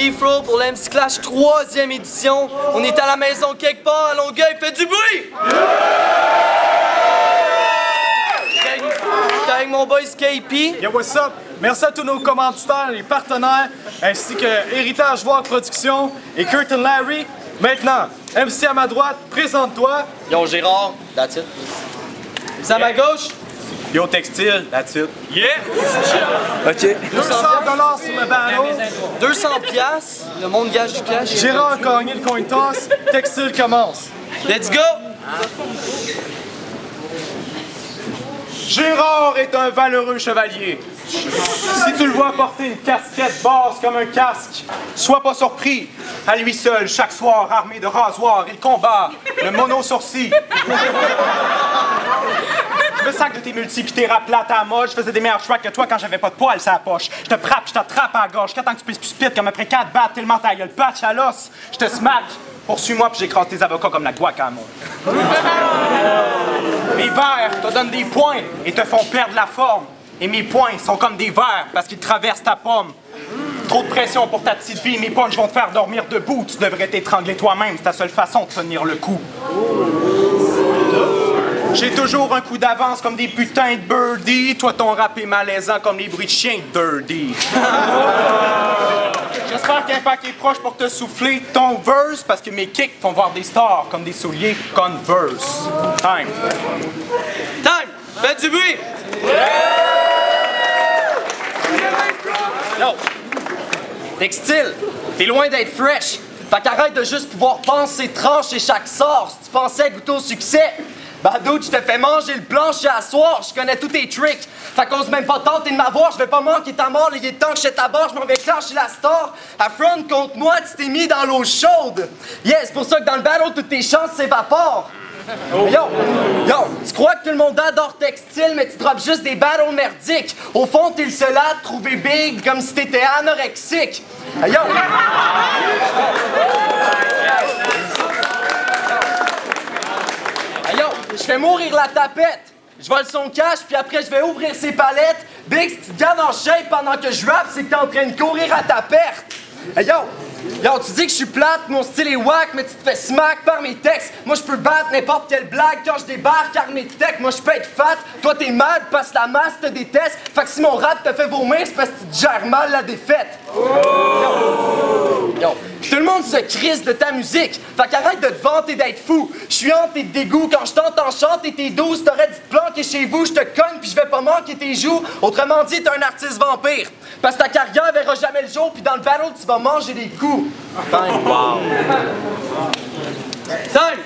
Beefro pour l'MC Clash 3e édition. On est à la maison quelque part à Longueuil, faites du bruit! J'étais avec mon boy KP. Yo, what's up? Merci à tous nos commanditaires et partenaires, ainsi que Héritage Voir Production et Curtin Larry. Maintenant, MC à ma droite, présente-toi. Yo, Gérard, that's it. C'est à ma gauche. Yo, Textile, that's it. Yeah! OK. 200$ sur le battle. 200$, le monde gage du cash. Gérard a gagné le coin toss. Textile commence. Let's go! Gérard est un valeureux chevalier. Si tu le vois porter une casquette basse comme un casque, sois pas surpris. À lui seul, chaque soir, armé de rasoir, il combat le mono-sourcil. Je me sac de tes multi pis tes rap plates à la mode. Je faisais des meilleurs tracks que toi quand j'avais pas de poils sur la poche. Je te frappe, je t'attrape à la gorge. Qu'attends que tu puisses plus spit comme après 4 battes tellement ta gueule patch à l'os. Je te smack. Poursuis-moi puis j'écrase tes avocats comme la guacamole. Mes vers te donnent des points et te font perdre la forme. Et mes points sont comme des vers parce qu'ils traversent ta pomme. Trop de pression pour ta petite vie, mes punches vont te faire dormir debout. Tu devrais t'étrangler toi-même, c'est ta seule façon de tenir le coup. J'ai toujours un coup d'avance comme des putains de birdies. Toi, ton rap est malaisant comme les bruits de chiens de dirty. J'espère qu'Impact est proche pour te souffler ton verse parce que mes kicks font voir des stars comme des souliers Converse. Time. Time! Faites du bruit! Yo! Textile, t'es loin d'être fresh. Fait qu'arrête de juste pouvoir penser trancher chaque sort. Si tu pensais goûter au succès, ben d'autres, je te fais manger le plancher à soir. Je connais tous tes tricks. Fait qu'ose même pas tenter de m'avoir. Je vais pas manquer ta mort. Il est temps que je ta barre. Je m'en vais clencher la star. Affront contre moi, tu t'es mis dans l'eau chaude. Yeah, c'est pour ça que dans le battle, toutes tes chances s'évaporent. Oh. Yo, tu crois que tout le monde adore Textile, mais tu drops juste des battles merdiques. Au fond, t'es le seul à te trouver big comme si t'étais anorexique. Yo! Yo, je fais mourir la tapette. Je vole son cash, puis après je vais ouvrir ses palettes. Big, si tu te gardes en shape pendant que je rappe, c'est que t'es en train de courir à ta perte. Yo, tu dis que je suis plate, mon style est whack, mais tu te fais smack par mes textes. Moi, je peux battre n'importe quelle blague quand je débarque, car mes textes, moi, je peux être fat. Toi, t'es mad parce que la masse te déteste. Fait que si mon rap te fait vomir, c'est parce que tu te gères mal la défaite. Yo, tout le monde se crisse de ta musique. Fait qu'arrête de te vanter d'être fou. Je suis hanté tes dégoûts. Quand je t'entends chanter tes 12, t'aurais dû te planquer chez vous. Je te cogne puis je vais pas manquer tes joues. Autrement dit, t'es un artiste vampire. Parce que ta carrière verra jamais le jour, puis dans le battle, tu vas manger des coups. Time. Wow. Time.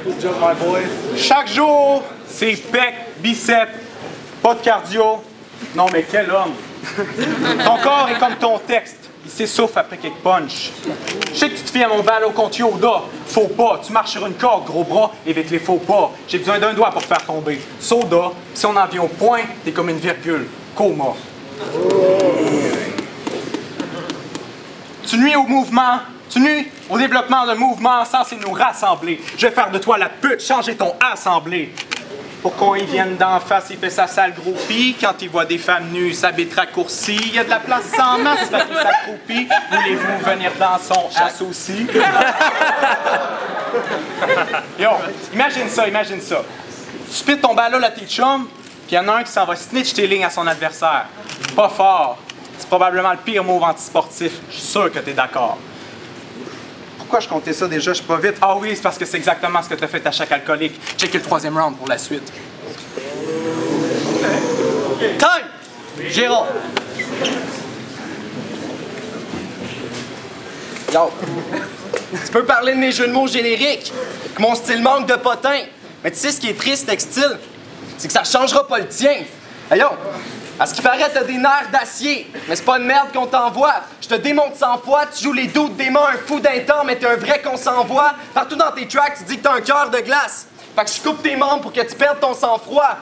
Good job, my boy. Chaque jour, c'est pec, biceps, pas de cardio. Non, mais quel homme! Ton corps est comme ton texte. Il s'essouffle après quelques punch. Je sais que tu te fies à mon battle contre Yoda. Faux pas. Tu marches sur une corde, gros bras, évite les faux pas. J'ai besoin d'un doigt pour te faire tomber. Soda. Si on en vient au point, t'es comme une virgule. Coma. Tu nuis au mouvement. Tu nuis au développement d'un mouvement censé nous rassembler. Je vais faire de toi la pute, changer ton assemblée. Pour qu'on y vienne d'en face, il fait sa sale groupie. Quand il voit des femmes nues, sa bite raccourcie. Il y a de la place sans masse, fait qu'il s'accroupit. Voulez-vous venir dans son ass aussi? Yo, imagine ça, imagine ça. Tu spits ton ballon à tes chums, puis il y en a un qui s'en va snitch tes lignes à son adversaire. Pas fort. C'est probablement le pire move antisportif. Je suis sûr que t'es d'accord. Pourquoi je comptais ça déjà? Je suis pas vite. Ah oui, c'est parce que c'est exactement ce que t'as fait à chaque alcoolique. Checker le 3e round pour la suite. Time! Gérard. Yo. Tu peux parler de mes jeux de mots génériques, que mon style manque de potin. Mais tu sais ce qui est triste, Textile? C'est que ça changera pas le tien. Hey, yo! À ce qui paraît, t'as des nerfs d'acier, mais c'est pas une merde qu'on t'envoie. Je te démonte 100 fois, tu joues les doutes des mains, un fou d'un temps, mais t'es un vrai qu'on s'envoie. Partout dans tes tracks, tu dis que t'as un cœur de glace. Fait que je coupe tes membres pour que tu perdes ton sang-froid.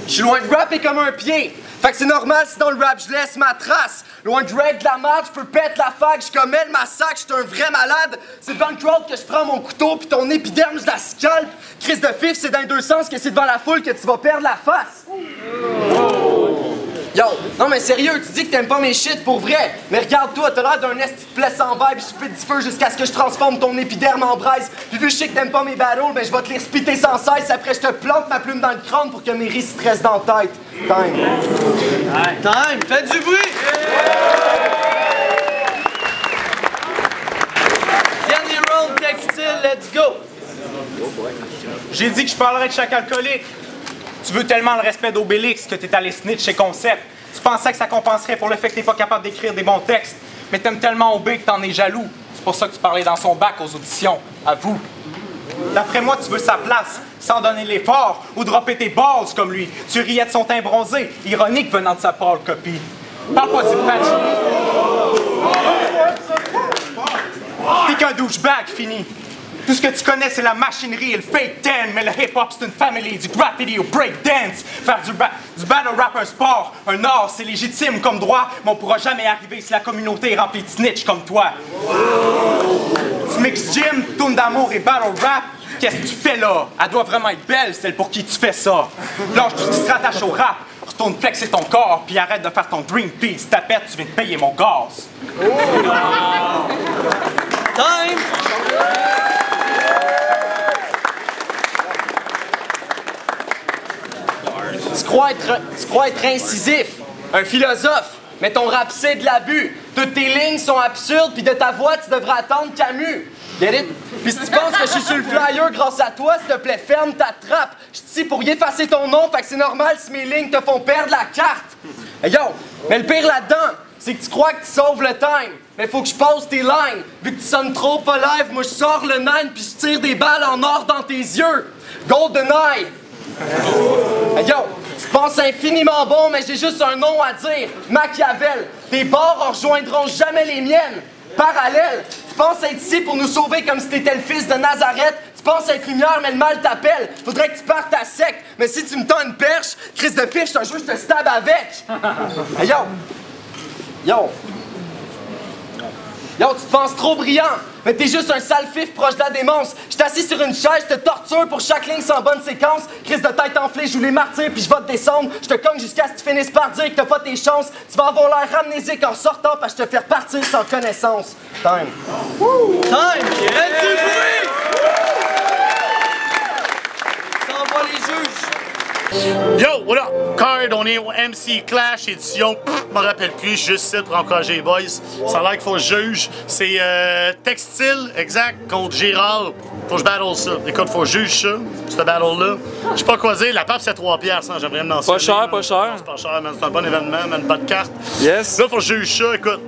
Je suis loin de rapper comme un pied. Fait que c'est normal si dans le rap je laisse ma trace. Loin de règle de la marche, je peux pète la fac, je commets le massacre, je suis un vrai malade. C'est devant le crowd que je prends mon couteau, puis ton épiderme je la scalpe. Crise de fif, c'est dans les deux sens que c'est devant la foule que tu vas perdre la face. Yo, non mais sérieux, tu dis que t'aimes pas mes shit pour vrai. Mais regarde-toi, t'as l'air d'un esti de blesse en verre, pis je pète du feu jusqu'à ce que je transforme ton épiderme en braise. Puis vu que je sais que t'aimes pas mes battles, ben je vais te les spitter sans cesse. Après je te plante ma plume dans le crâne pour que mes risques restent dans la tête. Time. Time, faites du bruit! Dernier round textile, let's go! J'ai dit que je parlerais de chaque alcoolique. Tu veux tellement le respect d'Obélix que t'es allé snitch chez Concept. Tu pensais que ça compenserait pour le fait que t'es pas capable d'écrire des bons textes. Mais t'aimes tellement Obé que t'en es jaloux. C'est pour ça que tu parlais dans son bac aux auditions. À vous. D'après moi, tu veux sa place, sans donner l'effort, ou dropper tes balls comme lui. Tu riais de son teint bronzé, ironique venant de sa pâle copie. Parle pas du patch. T'es qu'un douchebag fini. Tout ce que tu connais, c'est la machinerie et le fake 10, mais le hip-hop, c'est une famille, du graffiti au breakdance. Faire du battle rap un sport, un art, c'est légitime comme droit, mais on pourra jamais arriver si la communauté est remplie de snitch comme toi. Tu mixes gym, tourne d'amour et battle rap, qu'est-ce que tu fais là? Elle doit vraiment être belle, celle pour qui tu fais ça. Lâche tout ce qui se rattache au rap, retourne flexer ton corps, puis arrête de faire ton Greenpeace. Tapette, tu viens de payer mon gaz. Time! Tu crois être incisif, un philosophe, mais ton rap c'est de l'abus. Toutes tes lignes sont absurdes, puis de ta voix tu devrais attendre Camus. Get it? Puis si tu penses que je suis sur le flyer grâce à toi, s'il te plaît, ferme ta trappe. Je suis ici pour y effacer ton nom, fait que c'est normal si mes lignes te font perdre la carte. Hey yo, mais le pire là-dedans, c'est que tu crois que tu sauves le time. Mais faut que je pose tes lines. Vu que tu sonnes trop pas live, moi je sors le nine puis je tire des balles en or dans tes yeux. GoldenEye. Hey yo, tu penses infiniment bon, mais j'ai juste un nom à dire. Machiavel. Tes bords en rejoindront jamais les miennes. Parallèle. Tu penses être ici pour nous sauver comme si t'étais le fils de Nazareth. Tu penses être lumière, mais le mal t'appelle. Faudrait que tu partes à sec. Mais si tu me tends une perche, crise de pif, je te jure, je te stab avec. Hey yo. Yo. Yo, tu te penses trop brillant, mais t'es juste un sale fif proche de la démence. Je t'assis sur une chaise, je te torture pour chaque ligne sans bonne séquence. Crise de tête enflée, je joue les martyrs, puis je vais te descendre. Je te cogne jusqu'à ce que tu finisses par dire que t'as pas tes chances. Tu vas avoir l'air amnésique en sortant, parce que je te fais repartir sans connaissance. Time. Time! Faites du bruit! Ça envoie les juges! Yo, what up? Card, on est au MC Clash édition, je me rappelle plus, juste ici pour encourager les boys. Ça a l'air qu'il faut que je juge. C'est Textile, exact, contre Girard. Faut que je battle ça. Écoute, faut que je juge ça, ce battle-là. Je sais pas quoi dire, la pape c'est 3 piastres, hein, j'aimerais me lancer. Pas cher, pas cher. C'est pas cher, man, c'est un bon événement, man, pas de carte. Yes. Là, faut que je juge ça, écoute.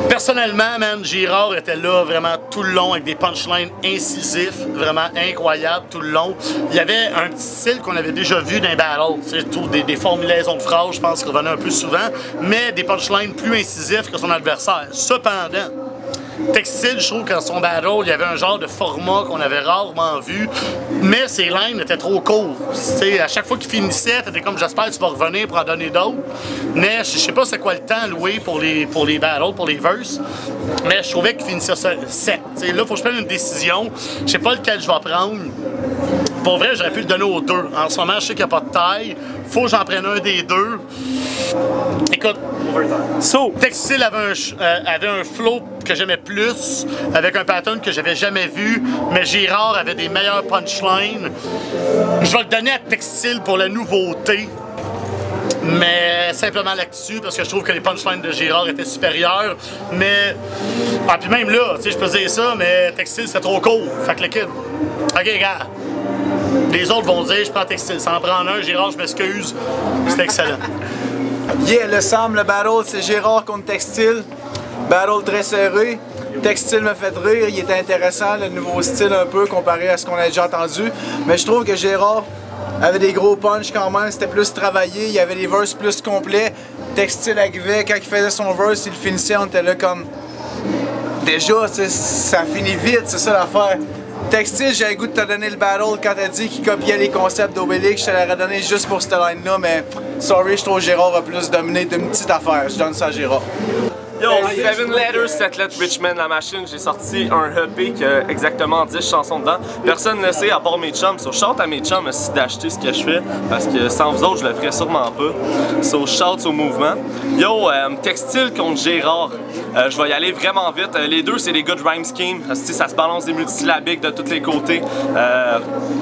Personnellement, man, Girard était là vraiment tout le long avec des punchlines incisifs, vraiment incroyables tout le long. Il y avait un petit style qu'on avait déjà vu dans les battles, c'est tout des formulaisons de phrases, je pense, qui revenaient un peu souvent, mais des punchlines plus incisifs que son adversaire. Cependant, Textile, je trouve qu'en son battle, il y avait un genre de format qu'on avait rarement vu, mais ses lines étaient trop courtes. À chaque fois qu'il finissait, t'étais comme j'espère que tu vas revenir pour en donner d'autres. Mais je sais pas c'est quoi le temps loué pour les battles, pour les verses, mais je trouvais qu'il finissait ça sec. Là, il faut que je prenne une décision. Je sais pas lequel je vais prendre. Pour vrai, j'aurais pu le donner aux deux. En ce moment, je sais qu'il n'y a pas de taille. Faut que j'en prenne un des deux. Écoute, Textile avait un flow que j'aimais plus, avec un pattern que j'avais jamais vu, mais Girard avait des meilleurs punchlines. Je vais le donner à Textile pour la nouveauté, mais simplement là-dessus, parce que je trouve que les punchlines de Girard étaient supérieures. Mais, puis même là, tu sais, je peux dire ça, mais Textile c'est trop court. Fait que le kid, ok, gars. Les autres vont dire, je prends Textile. Ça en prend un, Girard, je m'excuse. C'était excellent. Yeah, le Sam, le battle, c'est Girard contre Textile. Battle très serré. Textile me fait rire, il était intéressant, le nouveau style un peu comparé à ce qu'on a déjà entendu. Mais je trouve que Girard avait des gros punch quand même, c'était plus travaillé, il y avait des verses plus complets. Textile arrivait, quand il faisait son verse, il finissait, on était là comme... Déjà, ça finit vite, c'est ça l'affaire. Textile, j'ai le goût de te donner le battle quand t'as dit qu'il copiait les concepts d'Obélix. Je te l'aurais donné juste pour cette line-là, mais sorry, je trouve que Gérard a plus dominé d'une petite affaire. Je donne ça à Gérard. Yo, 7 letters, 7 lettres Richmond la machine. J'ai sorti un EP qui a exactement 10 chansons dedans. Personne ne le sait à part mes chums. So, shout à mes chums aussi d'acheter ce que je fais. Parce que sans vous autres, je le ferais sûrement pas. So, shout au mouvement. Yo, Textile contre Gérard. Je vais y aller vraiment vite. Les deux, c'est des gars de Rhyme Scheme. Ça se balance des multisyllabiques de tous les côtés.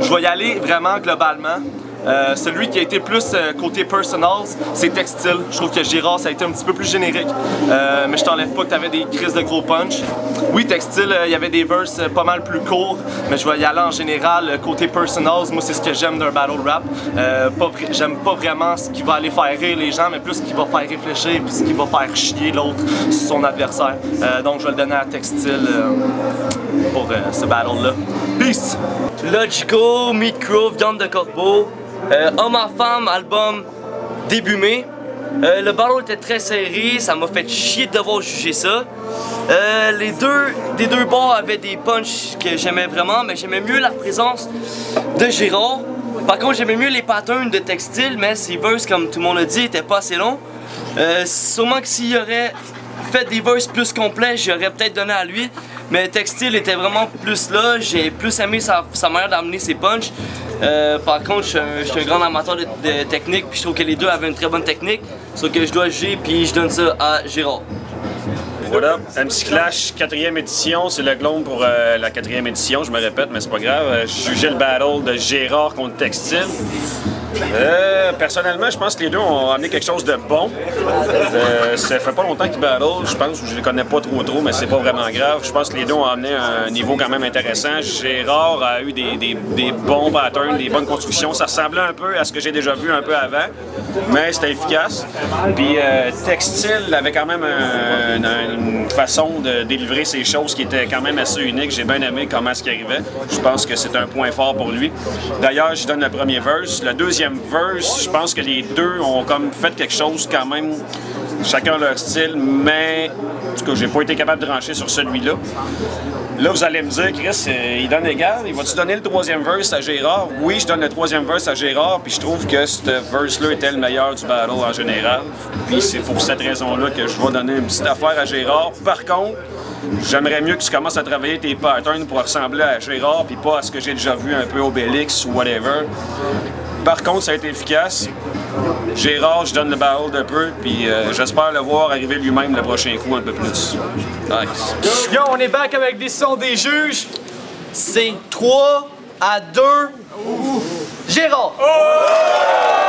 Je vais y aller vraiment globalement. Celui qui a été plus côté personals, c'est Textile. Je trouve que Gérard, ça a été un petit peu plus générique. Mais je t'enlève pas que t'avais des crises de gros punch. Oui, Textile, il y avait des verses pas mal plus courts, mais je vais y aller en général côté personals. Moi, c'est ce que j'aime d'un battle rap. J'aime pas vraiment ce qui va aller faire rire les gens, mais plus ce qui va faire réfléchir puis ce qui va faire chier l'autre, son adversaire. Donc, je vais le donner à Textile pour ce battle-là. Peace! Logico, Micro, Viande de Corbeau, Homme à Femme, album début mai. Le battle était très serré, ça m'a fait chier de devoir juger ça. Les deux bords avaient des punchs que j'aimais vraiment, mais j'aimais mieux la présence de Gérard. Par contre, j'aimais mieux les patterns de Textile, mais ses verses, comme tout le monde a dit, étaient pas assez longs. Sûrement que s'il aurait fait des verses plus complets, j'aurais peut-être donné à lui. Mais Textile était vraiment plus là, j'ai plus aimé sa manière d'amener ses punchs. Par contre, je suis un grand amateur de technique, puis je trouve que les deux avaient une très bonne technique. Sauf que je dois juger, puis je donne ça à Gérard. Voilà, MC Clash, 4e édition, c'est le Glome pour la 4e édition, je me répète, mais c'est pas grave. Je jugeais le battle de Gérard contre Textile. Personnellement, je pense que les deux ont amené quelque chose de bon. Ça fait pas longtemps qu'ils battle, je pense, je les connais pas trop, mais c'est pas vraiment grave. Je pense que les deux ont amené un niveau quand même intéressant. Gérard a eu des bons patterns, des bonnes constructions. Ça ressemblait un peu à ce que j'ai déjà vu un peu avant, mais c'était efficace. Puis Textile avait quand même une façon de délivrer ses choses qui était quand même assez unique. J'ai bien aimé comment ce qui arrivait. Je pense que c'est un point fort pour lui. D'ailleurs, je donne le premier verse. Le deuxième verse, je pense que les deux ont comme fait quelque chose quand même, chacun leur style, mais en tout cas, j'ai pas été capable de trancher sur celui-là. Là, vous allez me dire, Chris, il donne égal. Il va-tu donner le troisième verse à Gérard? Oui, je donne le troisième verse à Gérard, puis je trouve que ce verse-là était le meilleur du battle en général. Puis c'est pour cette raison-là que je vais donner une petite affaire à Gérard. Par contre, j'aimerais mieux que tu commences à travailler tes patterns pour ressembler à Gérard, puis pas à ce que j'ai déjà vu un peu Obélix ou whatever. Par contre, ça a été efficace. Gérard, je donne le battle de peu, puis j'espère le voir arriver lui-même le prochain coup un peu plus. Nice. Yo, on est back avec des sons des juges. C'est 3-2. Gérard! Oh!